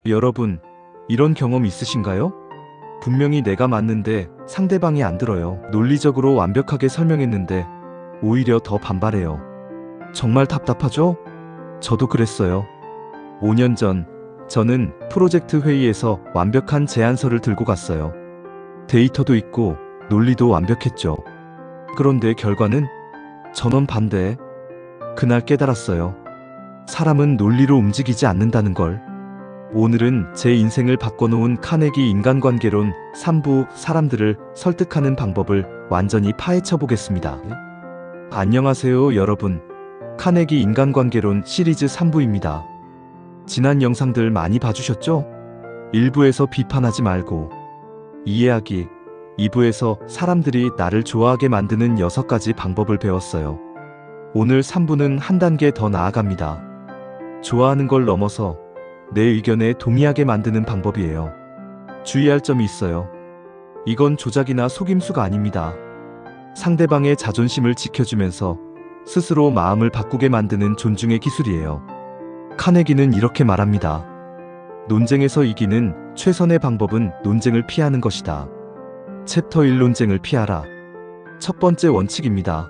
여러분, 이런 경험 있으신가요? 분명히 내가 맞는데 상대방이 안 들어요. 논리적으로 완벽하게 설명했는데 오히려 더 반발해요. 정말 답답하죠? 저도 그랬어요. 5년 전, 저는 프로젝트 회의에서 완벽한 제안서를 들고 갔어요. 데이터도 있고 논리도 완벽했죠. 그런데 결과는 전원 반대. 그날 깨달았어요. 사람은 논리로 움직이지 않는다는 걸. 오늘은 제 인생을 바꿔놓은 카네기 인간관계론 3부 사람들을 설득하는 방법을 완전히 파헤쳐 보겠습니다. 안녕하세요, 여러분. 카네기 인간관계론 시리즈 3부입니다. 지난 영상들 많이 봐주셨죠? 1부에서 비판하지 말고 이해하기, 2부에서 사람들이 나를 좋아하게 만드는 6가지 방법을 배웠어요. 오늘 3부는 한 단계 더 나아갑니다. 좋아하는 걸 넘어서 내 의견에 동의하게 만드는 방법이에요. 주의할 점이 있어요. 이건 조작이나 속임수가 아닙니다. 상대방의 자존심을 지켜주면서 스스로 마음을 바꾸게 만드는 존중의 기술이에요. 카네기는 이렇게 말합니다. 논쟁에서 이기는 최선의 방법은 논쟁을 피하는 것이다. 챕터 1 논쟁을 피하라. 첫 번째 원칙입니다.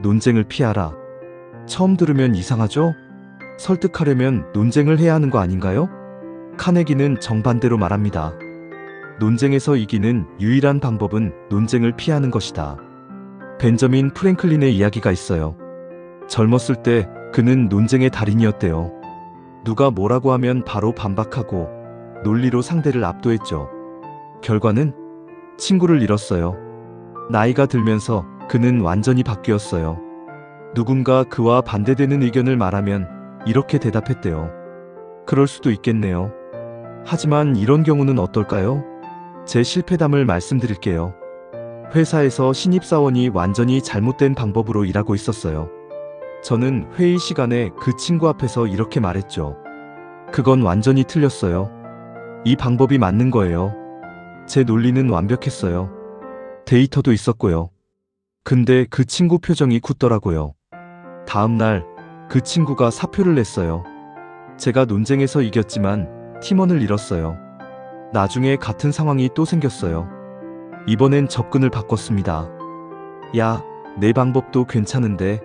논쟁을 피하라. 처음 들으면 이상하죠? 설득하려면 논쟁을 해야 하는 거 아닌가요? 카네기는 정반대로 말합니다. 논쟁에서 이기는 유일한 방법은 논쟁을 피하는 것이다. 벤저민 프랭클린의 이야기가 있어요. 젊었을 때 그는 논쟁의 달인이었대요. 누가 뭐라고 하면 바로 반박하고 논리로 상대를 압도했죠. 결과는 친구를 잃었어요. 나이가 들면서 그는 완전히 바뀌었어요. 누군가 그와 반대되는 의견을 말하면 이렇게 대답했대요. 그럴 수도 있겠네요. 하지만 이런 경우는 어떨까요? 제 실패담을 말씀드릴게요. 회사에서 신입사원이 완전히 잘못된 방법으로 일하고 있었어요. 저는 회의 시간에 그 친구 앞에서 이렇게 말했죠. 그건 완전히 틀렸어요. 이 방법이 맞는 거예요. 제 논리는 완벽했어요. 데이터도 있었고요. 근데 그 친구 표정이 굳더라고요. 다음 날 그 친구가 사표를 냈어요. 제가 논쟁에서 이겼지만 팀원을 잃었어요. 나중에 같은 상황이 또 생겼어요. 이번엔 접근을 바꿨습니다. 야, 내 방법도 괜찮은데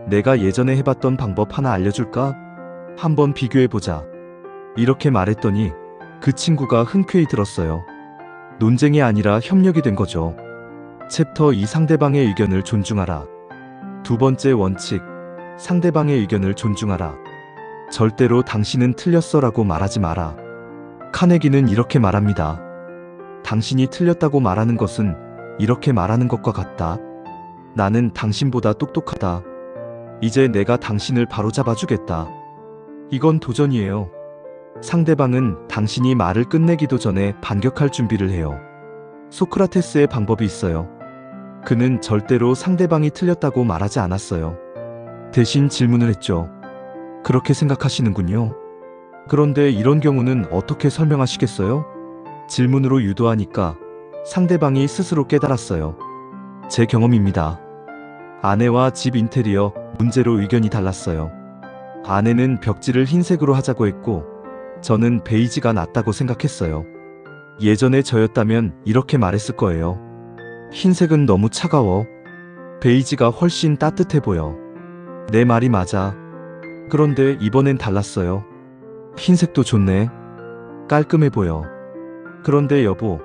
내가 예전에 해봤던 방법 하나 알려줄까? 한번 비교해보자. 이렇게 말했더니 그 친구가 흔쾌히 들었어요. 논쟁이 아니라 협력이 된 거죠. 챕터 2 상대방의 의견을 존중하라. 두 번째 원칙, 상대방의 의견을 존중하라. 절대로 당신은 틀렸어라고 말하지 마라. 카네기는 이렇게 말합니다. 당신이 틀렸다고 말하는 것은 이렇게 말하는 것과 같다. 나는 당신보다 똑똑하다. 이제 내가 당신을 바로잡아주겠다. 이건 도전이에요. 상대방은 당신이 말을 끝내기도 전에 반격할 준비를 해요. 소크라테스의 방법이 있어요. 그는 절대로 상대방이 틀렸다고 말하지 않았어요. 대신 질문을 했죠. 그렇게 생각하시는군요. 그런데 이런 경우는 어떻게 설명하시겠어요? 질문으로 유도하니까 상대방이 스스로 깨달았어요. 제 경험입니다. 아내와 집 인테리어 문제로 의견이 달랐어요. 아내는 벽지를 흰색으로 하자고 했고 저는 베이지가 낫다고 생각했어요. 예전에 저였다면 이렇게 말했을 거예요. 흰색은 너무 차가워. 베이지가 훨씬 따뜻해 보여. 내 말이 맞아. 그런데 이번엔 달랐어요. 흰색도 좋네. 깔끔해 보여. 그런데 여보,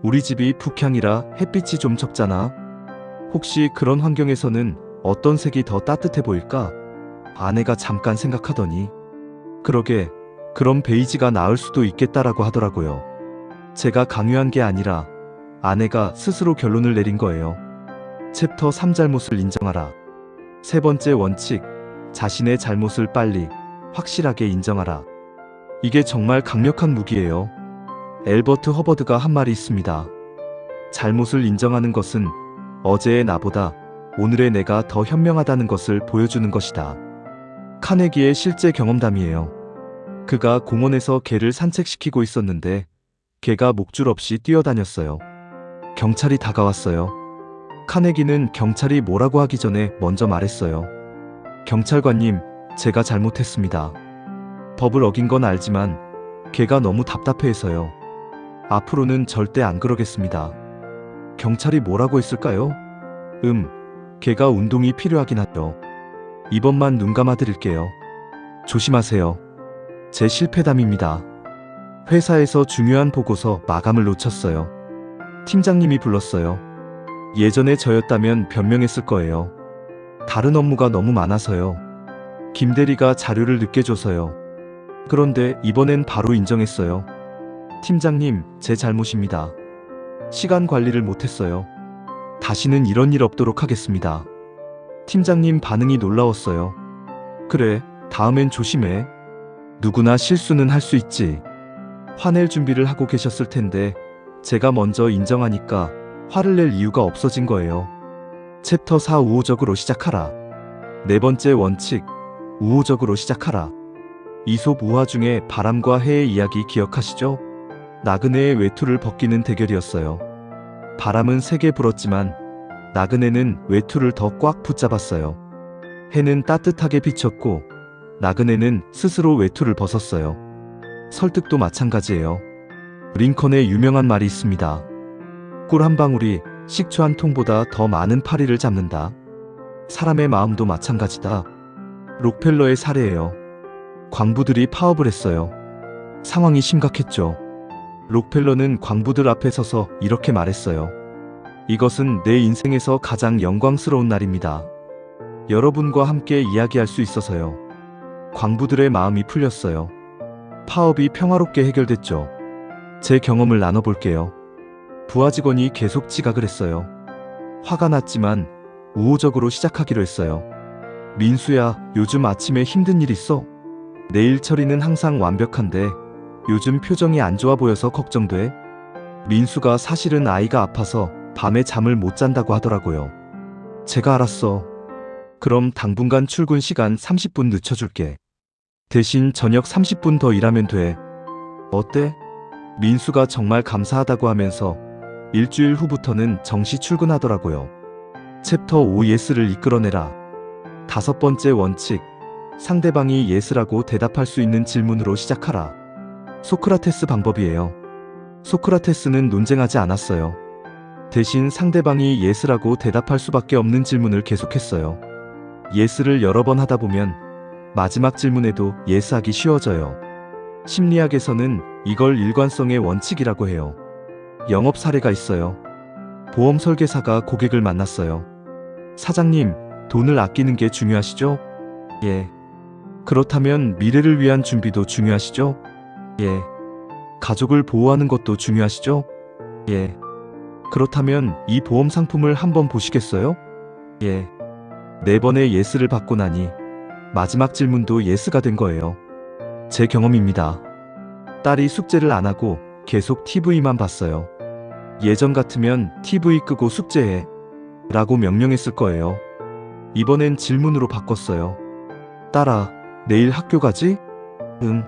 우리 집이 북향이라 햇빛이 좀 적잖아. 혹시 그런 환경에서는 어떤 색이 더 따뜻해 보일까? 아내가 잠깐 생각하더니 그러게, 그럼 베이지가 나을 수도 있겠다라고 하더라고요. 제가 강요한 게 아니라 아내가 스스로 결론을 내린 거예요. 챕터 3 잘못을 인정하라. 세 번째 원칙, 자신의 잘못을 빨리, 확실하게 인정하라. 이게 정말 강력한 무기예요. 엘버트 허버드가 한 말이 있습니다. 잘못을 인정하는 것은 어제의 나보다 오늘의 내가 더 현명하다는 것을 보여주는 것이다. 카네기의 실제 경험담이에요. 그가 공원에서 개를 산책시키고 있었는데 개가 목줄 없이 뛰어다녔어요. 경찰이 다가왔어요. 카네기는 경찰이 뭐라고 하기 전에 먼저 말했어요. 경찰관님, 제가 잘못했습니다. 법을 어긴 건 알지만 걔가 너무 답답해해서요. 앞으로는 절대 안 그러겠습니다. 경찰이 뭐라고 했을까요? 걔가 운동이 필요하긴 하죠. 이번만 눈 감아드릴게요. 조심하세요. 제 실패담입니다. 회사에서 중요한 보고서 마감을 놓쳤어요. 팀장님이 불렀어요. 예전에 저였다면 변명했을 거예요. 다른 업무가 너무 많아서요. 김 대리가 자료를 늦게 줘서요. 그런데 이번엔 바로 인정했어요. 팀장님, 제 잘못입니다. 시간 관리를 못했어요. 다시는 이런 일 없도록 하겠습니다. 팀장님 반응이 놀라웠어요. 그래, 다음엔 조심해. 누구나 실수는 할 수 있지. 화낼 준비를 하고 계셨을 텐데 제가 먼저 인정하니까 화를 낼 이유가 없어진 거예요. 챕터 4 우호적으로 시작하라. 네 번째 원칙, 우호적으로 시작하라. 이솝 우화 중에 바람과 해의 이야기 기억하시죠? 나그네의 외투를 벗기는 대결이었어요. 바람은 세게 불었지만 나그네는 외투를 더 꽉 붙잡았어요. 해는 따뜻하게 비쳤고 나그네는 스스로 외투를 벗었어요. 설득도 마찬가지예요. 링컨의 유명한 말이 있습니다. 꿀 한 방울이 식초 한 통보다 더 많은 파리를 잡는다. 사람의 마음도 마찬가지다. 록펠러의 사례예요. 광부들이 파업을 했어요. 상황이 심각했죠. 록펠러는 광부들 앞에 서서 이렇게 말했어요. 이것은 내 인생에서 가장 영광스러운 날입니다. 여러분과 함께 이야기할 수 있어서요. 광부들의 마음이 풀렸어요. 파업이 평화롭게 해결됐죠. 제 경험을 나눠볼게요. 부하 직원이 계속 지각을 했어요. 화가 났지만 우호적으로 시작하기로 했어요. 민수야, 요즘 아침에 힘든 일 있어? 내 일 처리는 항상 완벽한데 요즘 표정이 안 좋아 보여서 걱정돼. 민수가 사실은 아이가 아파서 밤에 잠을 못 잔다고 하더라고요. 제가 알았어. 그럼 당분간 출근 시간 30분 늦춰줄게. 대신 저녁 30분 더 일하면 돼. 어때? 민수가 정말 감사하다고 하면서 일주일 후부터는 정시 출근하더라고요. 챕터 5 예스를 이끌어내라. 다섯 번째 원칙, 상대방이 예스라고 대답할 수 있는 질문으로 시작하라. 소크라테스 방법이에요. 소크라테스는 논쟁하지 않았어요. 대신 상대방이 예스라고 대답할 수밖에 없는 질문을 계속했어요. 예스를 여러 번 하다 보면 마지막 질문에도 예스하기 쉬워져요. 심리학에서는 이걸 일관성의 원칙이라고 해요. 영업 사례가 있어요. 보험 설계사가 고객을 만났어요. 사장님, 돈을 아끼는 게 중요하시죠? 예. 그렇다면 미래를 위한 준비도 중요하시죠? 예. 가족을 보호하는 것도 중요하시죠? 예. 그렇다면 이 보험 상품을 한번 보시겠어요? 예. 네 번의 예스를 받고 나니 마지막 질문도 예스가 된 거예요. 제 경험입니다. 딸이 숙제를 안 하고 계속 TV만 봤어요. 예전 같으면 TV 끄고 숙제해 라고 명령했을 거예요. 이번엔 질문으로 바꿨어요. 딸아, 내일 학교 가지? 응.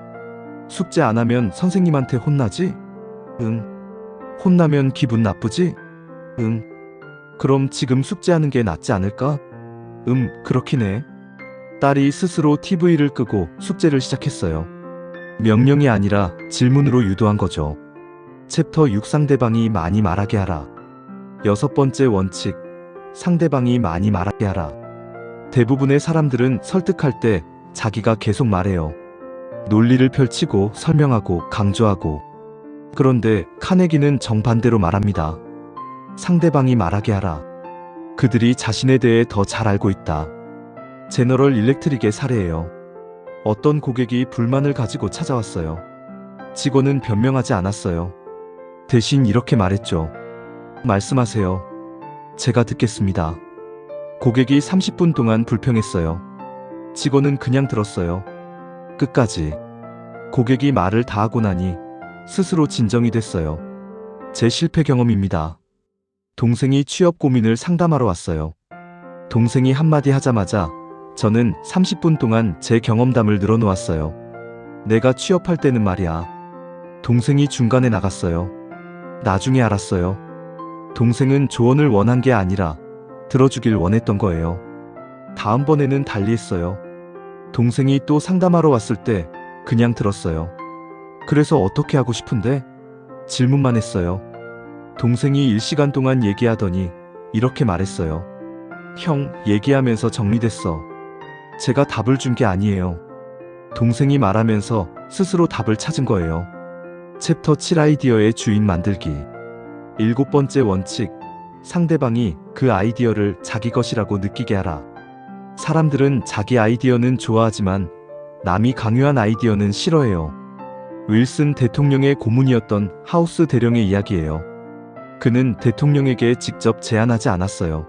숙제 안 하면 선생님한테 혼나지? 응. 혼나면 기분 나쁘지? 응. 그럼 지금 숙제하는 게 낫지 않을까? 그렇긴 해. 딸이 스스로 TV를 끄고 숙제를 시작했어요. 명령이 아니라 질문으로 유도한 거죠. 챕터 6 상대방이 많이 말하게 하라. 여섯 번째 원칙, 상대방이 많이 말하게 하라. 대부분의 사람들은 설득할 때 자기가 계속 말해요. 논리를 펼치고 설명하고 강조하고. 그런데 카네기는 정반대로 말합니다. 상대방이 말하게 하라. 그들이 자신에 대해 더 잘 알고 있다. 제너럴 일렉트릭의 사례예요. 어떤 고객이 불만을 가지고 찾아왔어요. 직원은 변명하지 않았어요. 대신 이렇게 말했죠. 말씀하세요. 제가 듣겠습니다. 고객이 30분 동안 불평했어요. 직원은 그냥 들었어요. 끝까지. 고객이 말을 다 하고 나니 스스로 진정이 됐어요. 제 실패 경험입니다. 동생이 취업 고민을 상담하러 왔어요. 동생이 한마디 하자마자 저는 30분 동안 제 경험담을 늘어놓았어요. 내가 취업할 때는 말이야. 동생이 중간에 나갔어요. 나중에 알았어요. 동생은 조언을 원한 게 아니라 들어주길 원했던 거예요. 다음번에는 달리 했어요. 동생이 또 상담하러 왔을 때 그냥 들었어요. 그래서 어떻게 하고 싶은데? 질문만 했어요. 동생이 1시간 동안 얘기하더니 이렇게 말했어요. 형, 얘기하면서 정리됐어. 제가 답을 준 게 아니에요. 동생이 말하면서 스스로 답을 찾은 거예요. 챕터 7 아이디어의 주인 만들기. 7번째 원칙. 상대방이 그 아이디어를 자기 것이라고 느끼게 하라. 사람들은 자기 아이디어는 좋아하지만 남이 강요한 아이디어는 싫어해요. 윌슨 대통령의 고문이었던 하우스 대령의 이야기예요. 그는 대통령에게 직접 제안하지 않았어요.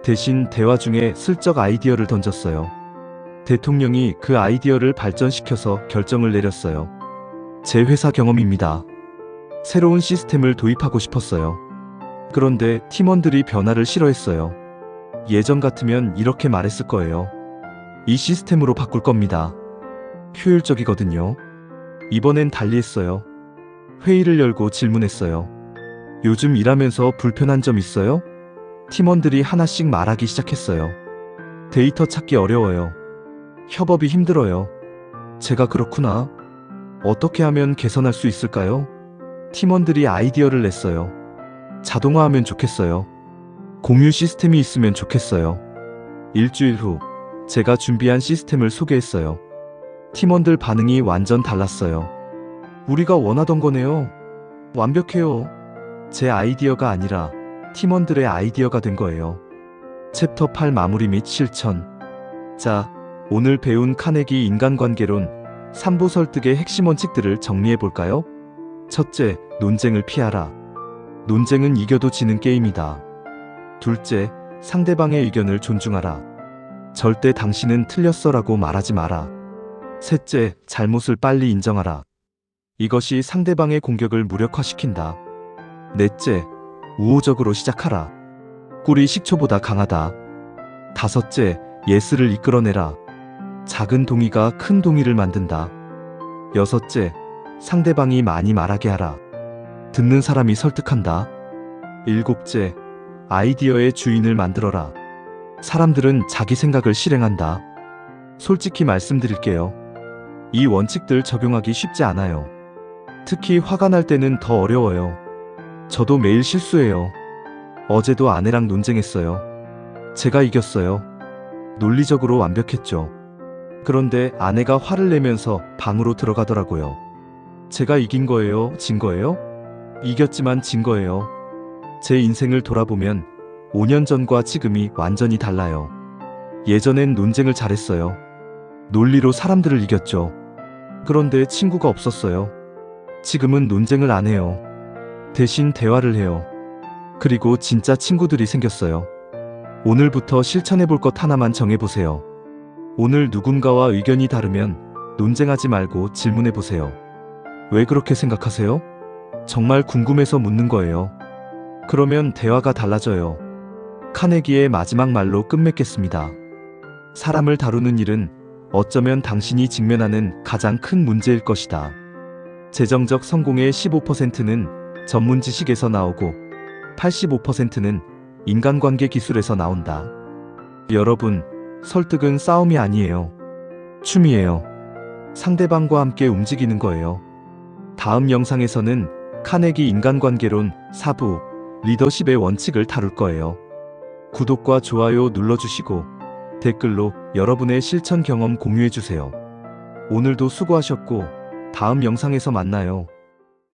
대신 대화 중에 슬쩍 아이디어를 던졌어요. 대통령이 그 아이디어를 발전시켜서 결정을 내렸어요. 제 회사 경험입니다. 새로운 시스템을 도입하고 싶었어요. 그런데 팀원들이 변화를 싫어했어요. 예전 같으면 이렇게 말했을 거예요. 이 시스템으로 바꿀 겁니다. 효율적이거든요. 이번엔 달리 했어요. 회의를 열고 질문했어요. 요즘 일하면서 불편한 점 있어요? 팀원들이 하나씩 말하기 시작했어요. 데이터 찾기 어려워요. 협업이 힘들어요. 제가 그렇구나. 어떻게 하면 개선할 수 있을까요? 팀원들이 아이디어를 냈어요. 자동화하면 좋겠어요. 공유 시스템이 있으면 좋겠어요. 일주일 후, 제가 준비한 시스템을 소개했어요. 팀원들 반응이 완전 달랐어요. 우리가 원하던 거네요. 완벽해요. 제 아이디어가 아니라 팀원들의 아이디어가 된 거예요. 챕터 8 마무리 및 실천. 자, 오늘 배운 카네기 인간관계론 3부 설득의 핵심 원칙들을 정리해 볼까요? 첫째, 논쟁을 피하라. 논쟁은 이겨도 지는 게임이다. 둘째, 상대방의 의견을 존중하라. 절대 당신은 틀렸어라고 말하지 마라. 셋째, 잘못을 빨리 인정하라. 이것이 상대방의 공격을 무력화시킨다. 넷째, 우호적으로 시작하라. 꿀이 식초보다 강하다. 다섯째, 예스를 이끌어내라. 작은 동의가 큰 동의를 만든다. 여섯째, 상대방이 많이 말하게 하라. 듣는 사람이 설득한다. 일곱째, 아이디어의 주인을 만들어라. 사람들은 자기 생각을 실행한다. 솔직히 말씀드릴게요. 이 원칙들 적용하기 쉽지 않아요. 특히 화가 날 때는 더 어려워요. 저도 매일 실수해요. 어제도 아내랑 논쟁했어요. 제가 이겼어요. 논리적으로 완벽했죠. 그런데 아내가 화를 내면서 방으로 들어가더라고요. 제가 이긴 거예요? 진 거예요? 이겼지만 진 거예요. 제 인생을 돌아보면 5년 전과 지금이 완전히 달라요. 예전엔 논쟁을 잘했어요. 논리로 사람들을 이겼죠. 그런데 친구가 없었어요. 지금은 논쟁을 안 해요. 대신 대화를 해요. 그리고 진짜 친구들이 생겼어요. 오늘부터 실천해볼 것 하나만 정해보세요. 오늘 누군가와 의견이 다르면 논쟁하지 말고 질문해보세요. 왜 그렇게 생각하세요? 정말 궁금해서 묻는 거예요. 그러면 대화가 달라져요. 카네기의 마지막 말로 끝맺겠습니다. 사람을 다루는 일은 어쩌면 당신이 직면하는 가장 큰 문제일 것이다. 재정적 성공의 15%는 전문 지식에서 나오고 85%는 인간관계 기술에서 나온다. 여러분, 설득은 싸움이 아니에요. 춤이에요. 상대방과 함께 움직이는 거예요. 다음 영상에서는 카네기 인간관계론 4부 리더십의 원칙을 다룰 거예요. 구독과 좋아요 눌러주시고 댓글로 여러분의 실천 경험 공유해주세요. 오늘도 수고하셨고 다음 영상에서 만나요.